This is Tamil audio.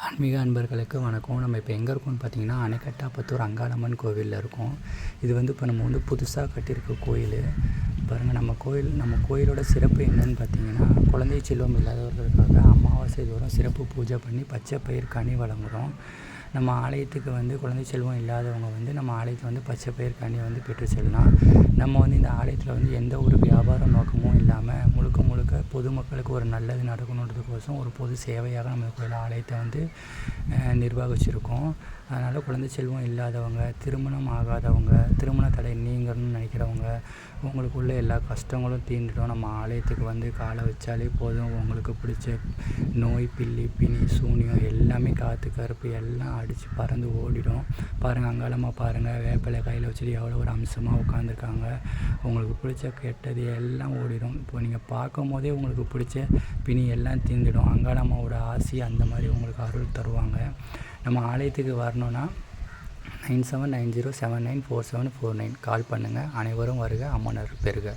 ஆன்மீக அன்பர்களுக்கு வணக்கம். நம்ம இப்போ எங்கே இருக்கோம்னு பார்த்தீங்கன்னா, அணைக்கட்டாபுத்தூர் அங்காளம்மன் கோவிலில் இருக்கோம். இது இப்போ நம்ம புதுசாக கட்டியிருக்க கோயில். பாருங்கள், நம்ம கோயிலோட சிறப்பு என்னன்னு பார்த்தீங்கன்னா, குழந்தை செல்வம் இல்லாதவர்களுக்காக அமாவாசை தோறும் சிறப்பு பூஜை பண்ணி பச்சை பயிர் கனி வழங்குகிறோம். நம்ம ஆலயத்துக்கு குழந்தை செல்வம் இல்லாதவங்க நம்ம ஆலயத்தில் பச்சை பயிர் கனி பெற்று செல்லலாம். நம்ம இந்த ஆலயத்தில் எந்த ஒரு வியாபார நோக்கமும் இல்லாமல் முழுக்க முழுக்க பொதுமக்களுக்கு ஒரு நல்லது நடக்கணுன்றதுக்கோசம் ஒரு பொது சேவையாக நம்ம கோயில் ஆலயத்தை நிர்வகிச்சிருக்கோம். அதனால் குழந்தை செல்வம் இல்லாதவங்க, திருமணம் ஆகாதவங்க, திருமண தடை நீங்கணும்னு நினைக்கிறவங்க, உங்களுக்குள்ள எல்லா கஷ்டங்களும் தீர்ந்துடும். நம்ம ஆலயத்துக்கு காலை வச்சாலே போதும். உங்களுக்கு பிடிச்ச நோய், பில்லி, பிணி, சூனியம் எல்லாமே காற்று கருப்பு எல்லாம் அடித்து பறந்து ஓடிடும். பாருங்கள், அங்காளமாக பாருங்கள், வேப்பிலை கையில் வச்சுட்டு எவ்வளோ ஒரு அம்சமாக உட்காந்துருக்காங்க. உங்களுக்கு பிடிச்ச கெட்டது எல்லாம் ஓடிடும். இப்போ நீங்கள் பார்க்கும் போதே உங்களுக்கு பிடிச்ச பிணி எல்லாம் தீர்ந்துடும். அங்காளம்மாவோட ஆசி அந்த மாதிரி உங்களுக்கு அருள் தருவாங்க. நம்ம ஆலயத்துக்கு வரணுன்னா 9790794749 கால் பண்ணுங்கள். அனைவரும் வருக, அம்மனர் பெறுக.